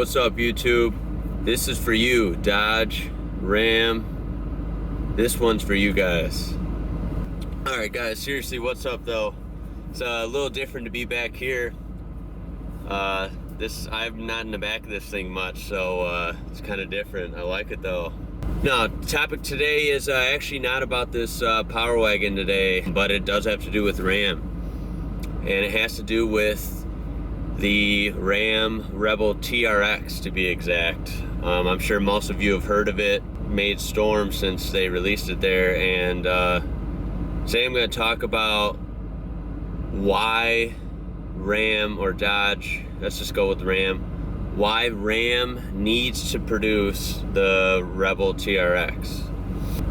what's up YouTube? This is for you, Dodge, Ram. This one's for you guys. Alright guys, seriously, what's up though? It's a little different to be back here. I'm not in the back of this thing much, so it's kind of different. I like it though. No, the topic today is actually not about this Power Wagon today, but it does have to do with Ram. And it has to do with the Ram Rebel TRX, to be exact. I'm sure most of you have heard of it. Made storm since they released it there, and today I'm going to talk about why Ram or Dodge, let's just go with Ram, why Ram needs to produce the Rebel TRX.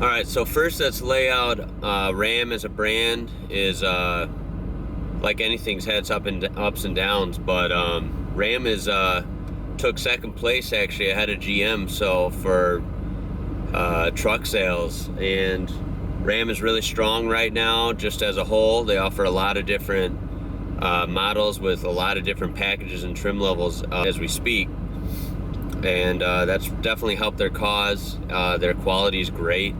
Alright, so first let's lay out Ram as a brand is like anything's had ups and downs, but Ram is took second place actually ahead of GM so for truck sales, and Ram is really strong right now just as a whole. They offer a lot of different models with a lot of different packages and trim levels as we speak, and that's definitely helped their cause. Their quality is great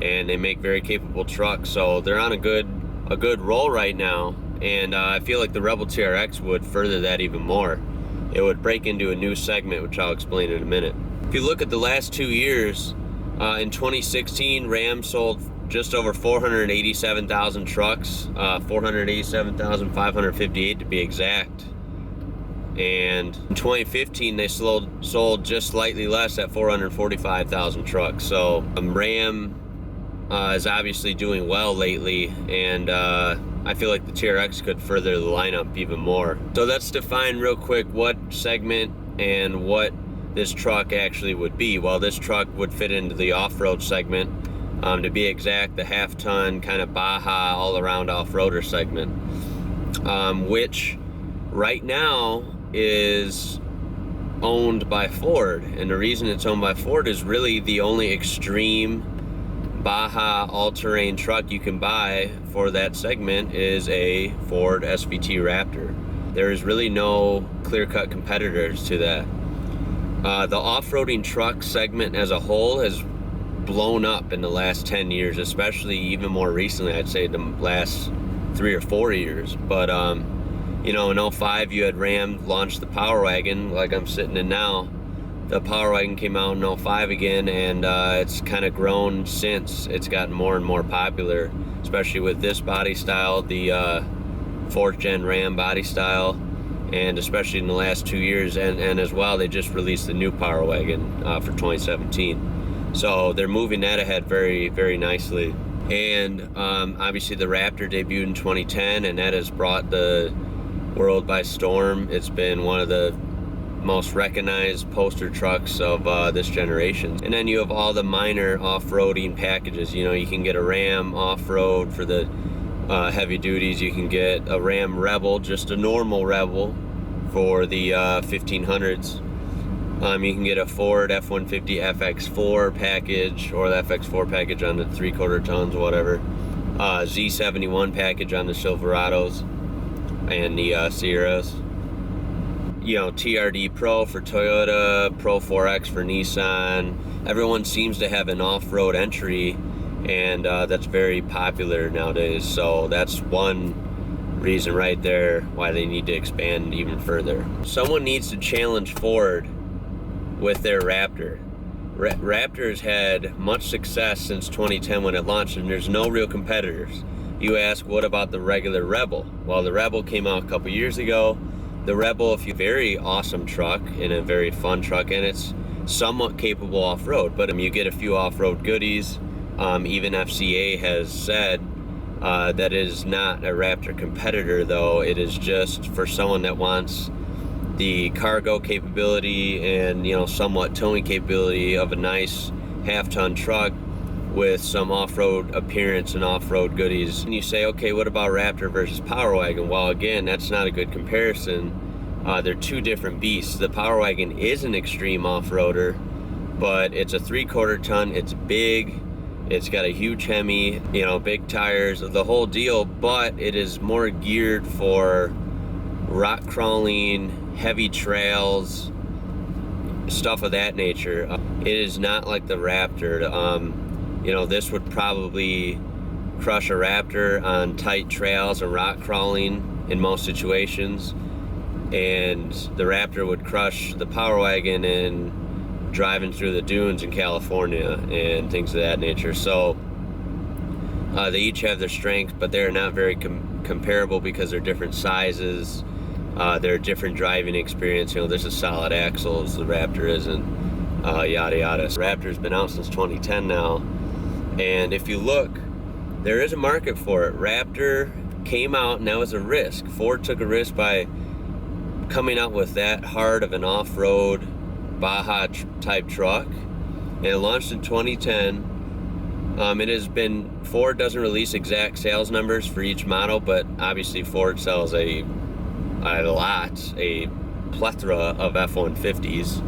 and they make very capable trucks, so they're on a good roll right now. And I feel like the Rebel TRX would further that even more. It would break into a new segment, which I'll explain in a minute. If you look at the last 2 years, in 2016, Ram sold just over 487,000 trucks, 487,558 to be exact. And in 2015, they sold just slightly less at 445,000 trucks. So Ram is obviously doing well lately, and I feel like the TRX could further the lineup even more. So let's define real quick what segment and what this truck actually would be. Well, this truck would fit into the off-road segment, to be exact, the half-ton kind of Baja all-around off-roader segment, which right now is owned by Ford. And the reason it's owned by Ford is really the only extreme Baja all-terrain truck you can buy for that segment is a Ford SVT Raptor. There is really no clear-cut competitors to that. The off-roading truck segment as a whole has blown up in the last 10 years, especially even more recently, I'd say the last 3 or 4 years. But you know, in 05 you had Ram launch the Power Wagon like I'm sitting in now. The Power Wagon came out in 05 again, and it's kind of grown since. It's gotten more and more popular, especially with this body style, the 4th gen Ram body style, and especially in the last 2 years. And as well, they just released the new Power Wagon for 2017. So they're moving that ahead very, very nicely. And obviously the Raptor debuted in 2010, and that has brought the world by storm. It's been one of the most recognized poster trucks of this generation. And then you have all the minor off-roading packages. You know, you can get a Ram off-road for the heavy duties. You can get a Ram Rebel, just a normal Rebel for the 1500s. You can get a Ford F-150 FX4 package, or the FX4 package on the 3/4 tons, whatever. Z71 package on the Silverados and the Sierras. You know, TRD Pro for Toyota, Pro 4X for Nissan. Everyone seems to have an off-road entry, and that's very popular nowadays. So that's one reason right there why they need to expand even further. Someone needs to challenge Ford with their Raptor. Raptor's had much success since 2010 when it launched, and there's no real competitors. You ask, what about the regular Rebel? Well, the Rebel came out a couple years ago. The Rebel, a very awesome truck and a very fun truck, and it's somewhat capable off-road, but you get a few off-road goodies. Even FCA has said that it is not a Raptor competitor, though. It is just for someone that wants the cargo capability and, you know, somewhat towing capability of a nice half-ton truck with some off-road appearance and off-road goodies. And you say, okay, what about Raptor versus Power Wagon? Well, again, that's not a good comparison. They're two different beasts. The Power Wagon is an extreme off-roader, but it's a 3/4 ton, it's big, it's got a huge Hemi, you know, big tires, the whole deal, but it is more geared for rock crawling, heavy trails, stuff of that nature. It is not like the Raptor. You know, this would probably crush a Raptor on tight trails and rock crawling in most situations, and the Raptor would crush the Power Wagon in driving through the dunes in California and things of that nature. So they each have their strengths, but they're not very comparable because they're different sizes. They're different driving experience. You know, there's a solid axles, the Raptor isn't, yada yada. Raptor's been out since 2010 now, and if you look, there is a market for it. Raptor came out and that was a risk. Ford took a risk by coming out with that hard of an off-road Baja type truck, and it launched in 2010. It has been, Ford doesn't release exact sales numbers for each model, but obviously Ford sells a plethora of F-150s,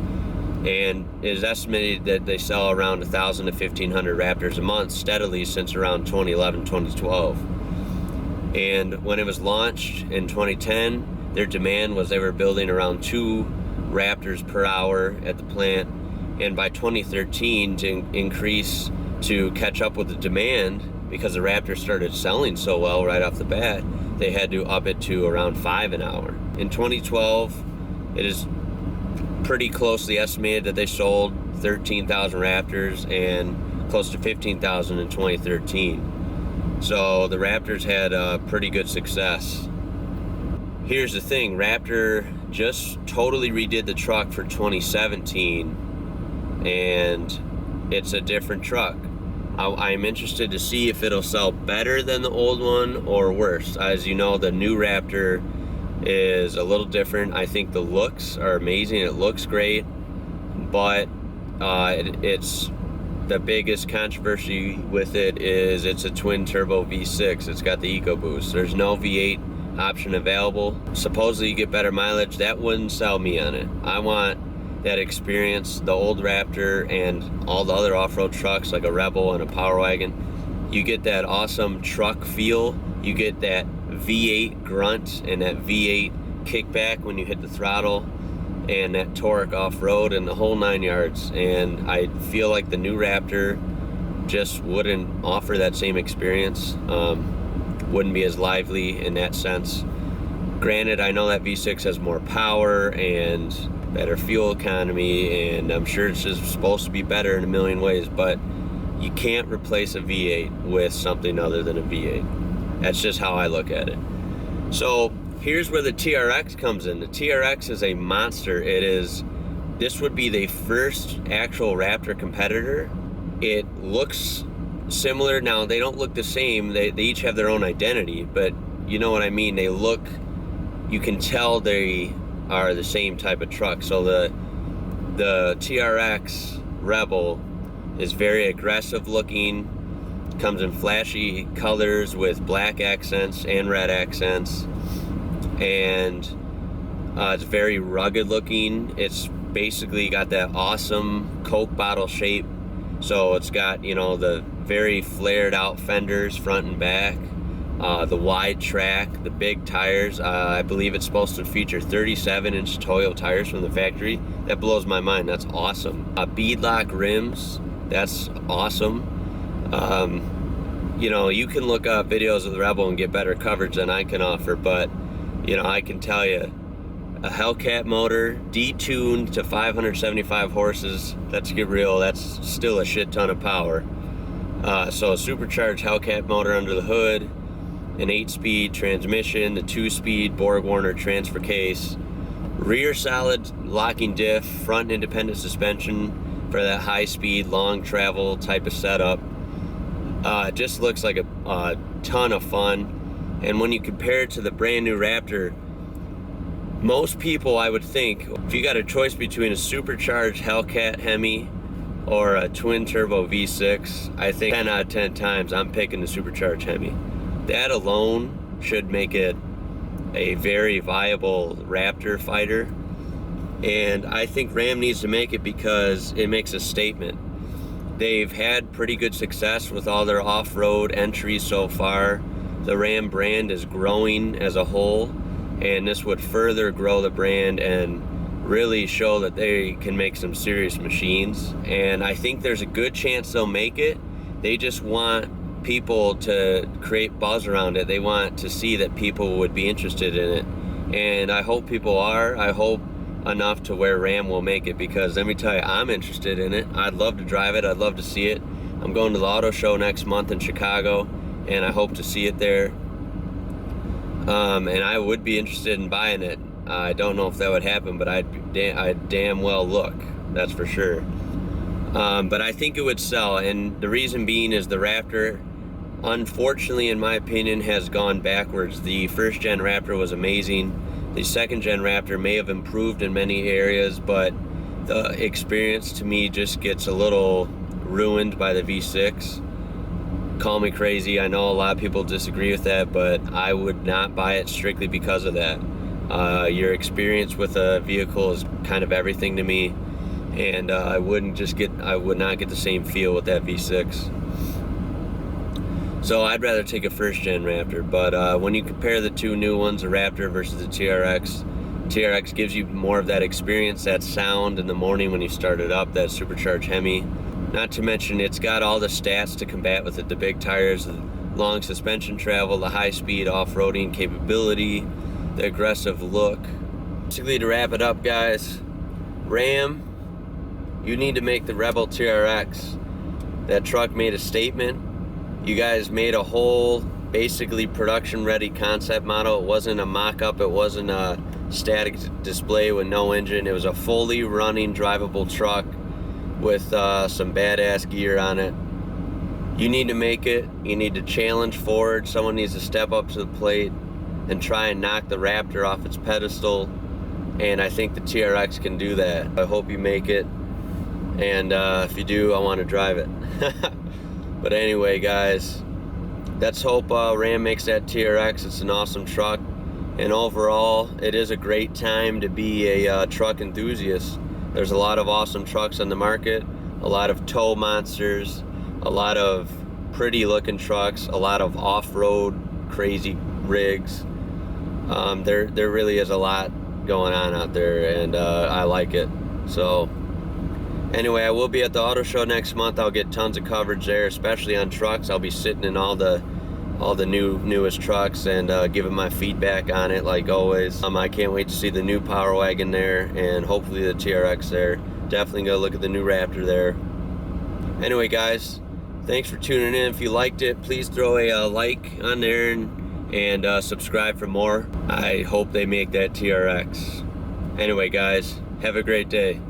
and it is estimated that they sell around 1,000 to 1,500 Raptors a month steadily since around 2011, 2012. And when it was launched in 2010, their demand was they were building around 2 Raptors per hour at the plant, and by 2013, to increase to catch up with the demand, because the Raptor started selling so well right off the bat, they had to up it to around 5 an hour. In 2012, it is pretty closely estimated that they sold 13,000 Raptors and close to 15,000 in 2013. So the Raptors had pretty good success. Here's the thing, Raptor just totally redid the truck for 2017, and it's a different truck. I'm interested to see if it'll sell better than the old one or worse. As you know, the new Raptor is a little different. I think the looks are amazing. It looks great, but it's the biggest controversy with it is it's a twin turbo V6. It's got the EcoBoost. There's no V8 option available. Supposedly you get better mileage. That wouldn't sell me on it. I want that experience, the old Raptor and all the other off-road trucks like a Rebel and a Power Wagon. You get that awesome truck feel. You get that V8 grunt and that V8 kickback when you hit the throttle, and that torque off-road and the whole 9 yards. And I feel like the new Raptor just wouldn't offer that same experience. Wouldn't be as lively in that sense. Granted, I know that V6 has more power and better fuel economy, and I'm sure it's just supposed to be better in a million ways, but you can't replace a V8 with something other than a V8. That's just how I look at it. So here's where the TRX comes in. The TRX is a monster. This would be the first actual Raptor competitor. It looks similar. Now, they don't look the same. They each have their own identity, but you know what I mean. They look, you can tell they are the same type of truck. So the TRX Rebel is very aggressive looking, comes in flashy colors with black accents and red accents, and it's very rugged looking. It's basically got that awesome Coke bottle shape. So it's got, you know, the very flared out fenders front and back, the wide track, the big tires. I believe it's supposed to feature 37-inch Toyo tires from the factory. That blows my mind. That's awesome. Beadlock rims. That's awesome. You know, you can look up videos of the Rebel and get better coverage than I can offer, but you know, I can tell you, a HELLCAT motor, detuned to 575 horses, let's get real, that's still a shit ton of power. So a supercharged HELLCAT motor under the hood, an 8-speed transmission, the 2-speed Borg-Warner transfer case, rear solid locking diff, front independent suspension for that high-speed, long travel type of setup. It just looks like a ton of fun. And when you compare it to the brand new Raptor, most people, I would think, if you got a choice between a supercharged HELLCAT Hemi or a twin turbo V6, I think 10 out of 10 times I'm picking the supercharged Hemi. That alone should make it a very viable Raptor fighter. And I think Ram needs to make it because it makes a statement. They've had pretty good success with all their off-road entries so far. The Ram brand is growing as a whole, and this would further grow the brand and really show that they can make some serious machines, and I think there's a good chance they'll make it. They just want people to create buzz around it. They want to see that people would be interested in it, and I hope people are. I hope enough to where Ram will make it, because let me tell you, I'm interested in it. I'd love to drive it. I'd love to see it. I'm going to the auto show next month in Chicago, and I hope to see it there. And I would be interested in buying it. I don't know if that would happen, but I'd damn well look, that's for sure. But I think it would sell, and the reason being is the Raptor, unfortunately, in my opinion, has gone backwards. The first gen Raptor was amazing. The second gen Raptor may have improved in many areas, but the experience to me just gets a little ruined by the V6. Call me crazy, I know a lot of people disagree with that, but I would not buy it strictly because of that. Your experience with a vehicle is kind of everything to me, and I would not get the same feel with that V6. So I'd rather take a first gen Raptor. But when you compare the two new ones, the Raptor versus the TRX, TRX gives you more of that experience, that sound in the morning when you start it up, that supercharged Hemi. Not to mention, it's got all the stats to combat with it: the big tires, the long suspension travel, the high speed off-roading capability, the aggressive look. Basically, to wrap it up, guys, Ram, you need to make the Rebel TRX. That truck made a statement. You guys made a whole, basically production-ready concept model. It wasn't a mock-up. It wasn't a static display with no engine. It was a fully running, drivable truck with some badass gear on it. You need to make it. You need to challenge Ford. Someone needs to step up to the plate and try and knock the Raptor off its pedestal, and I think the TRX can do that. I hope you make it, and if you do, I want to drive it. But anyway, guys, let's hope Ram makes that TRX. It's an awesome truck, and overall, it is a great time to be a truck enthusiast. There's a lot of awesome trucks on the market, a lot of tow monsters, a lot of pretty looking trucks, a lot of off-road crazy rigs. There really is a lot going on out there, and I like it. So anyway, I will be at the auto show next month. I'll get tons of coverage there, especially on trucks. I'll be sitting in all the newest trucks and giving my feedback on it, like always. I can't wait to see the new Power Wagon there, and hopefully the TRX there. Definitely go look at the new Raptor there. Anyway, guys, thanks for tuning in. If you liked it, please throw a like on there and subscribe for more. I hope they make that TRX. Anyway, guys, have a great day.